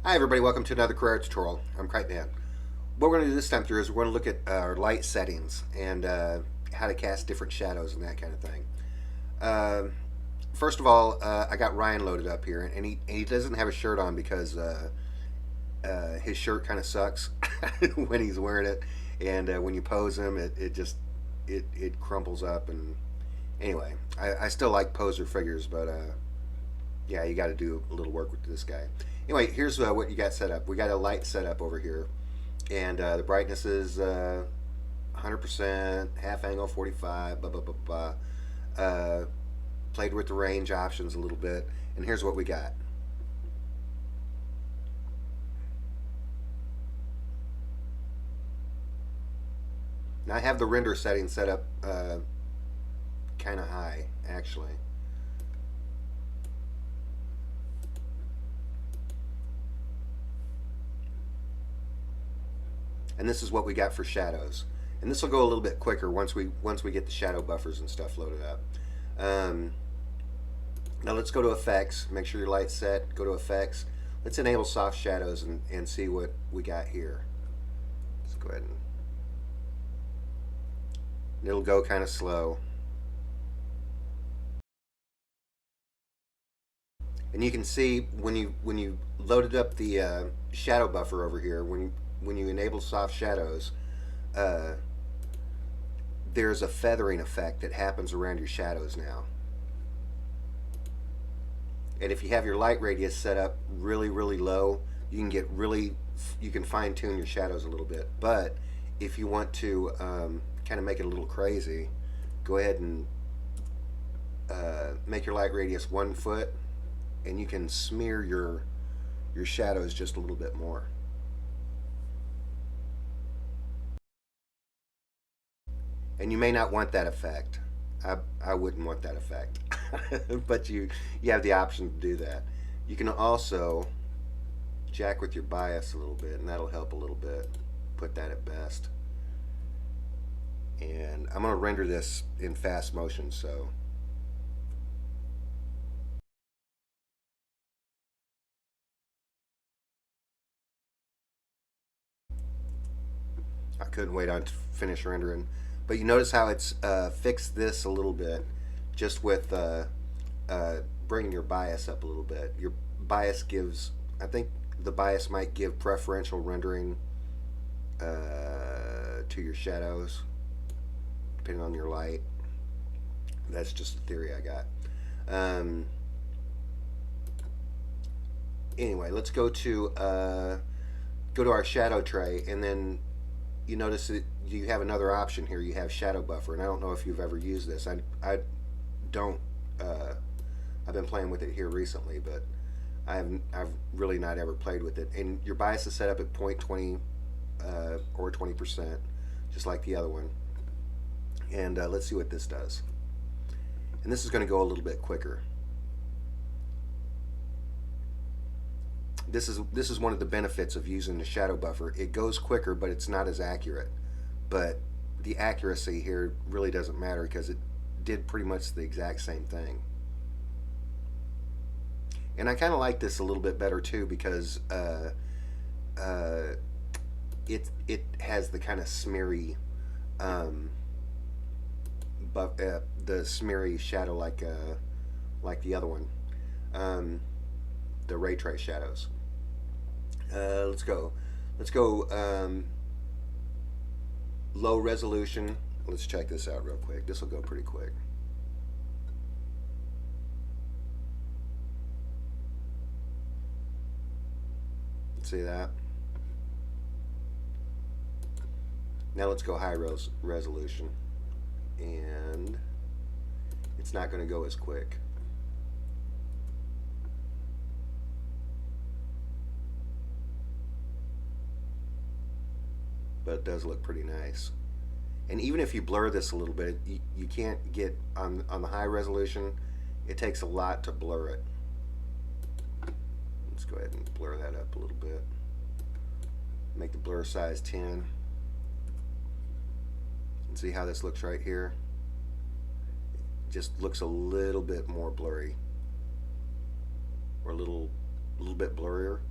Hi everybody, welcome to another career tutorial. I'm Kite Man. What we're going to do this time through is we're going to look at our light settings and how to cast different shadows and that kind of thing. Uh, First of all, I got Ryan loaded up here, and he doesn't have a shirt on because his shirt kind of sucks when he's wearing it, and when you pose him, it crumples up. And anyway, I still like poser figures, but yeah, you got to do a little work with this guy. Anyway, here's what you got set up. We got a light set up over here, and the brightness is 100%, half angle 45, blah, blah, blah, blah. Played with the range options a little bit, and here's what we got. Now I have the render setting set up kind of high, actually. And this is what we got for shadows. And this will go a little bit quicker once we get the shadow buffers and stuff loaded up. Um, Now let's go to effects. Make sure your light's set. Go to effects. Let's enable soft shadows and see what we got here. Let's go ahead and it'll go kind of slow. And you can see when you loaded up the shadow buffer over here, when you enable soft shadows, uh, there's a feathering effect that happens around your shadows now. And if you have your light radius set up really, really low, you can fine tune your shadows a little bit. But if you want to kind of make it a little crazy, go ahead and make your light radius 1 foot, and you can smear your shadows just a little bit more. And you may not want that effect. I wouldn't want that effect. But you have the option to do that. You can also jack with your bias a little bit, and that'll help a little bit. Put that at best. And I'm going to render this in fast motion, so I couldn't wait on to finish rendering. But you notice how it's fixed this a little bit just with bringing your bias up a little bit. Your bias gives, I think the bias might give preferential rendering to your shadows depending on your light. That's just a theory I got. Anyway, let's go to our shadow tray, and then you notice that you have another option here. You have shadow buffer, and I don't know if you've ever used this. I don't. I've been playing with it here recently, but I've really not ever played with it. And your bias is set up at 0.20 or 20%, just like the other one. And let's see what this does. And this is going to go a little bit quicker. This is one of the benefits of using the shadow buffer. It goes quicker, but it's not as accurate. But the accuracy here really doesn't matter because it did pretty much the exact same thing. And I kind of like this a little bit better too because it has the kind of smeary the smeary shadow like the other one, the ray trace shadows. Let's go. Low resolution. Let's check this out real quick. This will go pretty quick. See that? Now let's go high resolution, and it's not going to go as quick. But it does look pretty nice. And even if you blur this a little bit, you can't get on the high resolution. It takes a lot to blur it. Let's go ahead and blur that up a little bit. Make the blur size 10. And see how this looks right here? It just looks a little bit more blurry, or a little bit blurrier.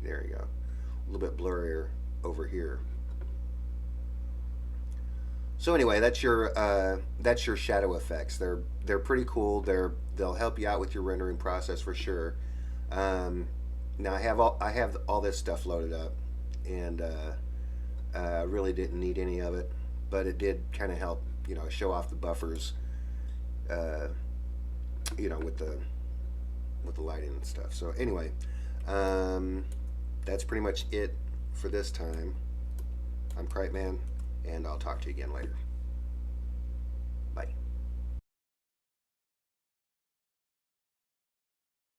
There you go. A little bit blurrier over here. So anyway, that's your shadow effects. They're pretty cool. They'll help you out with your rendering process for sure. Now I have all this stuff loaded up, and I really didn't need any of it, but it did kind of help, show off the buffers, uh, with the lighting and stuff. So anyway, um, that's pretty much it for this time. I'm Krite Man, and I'll talk to you again later.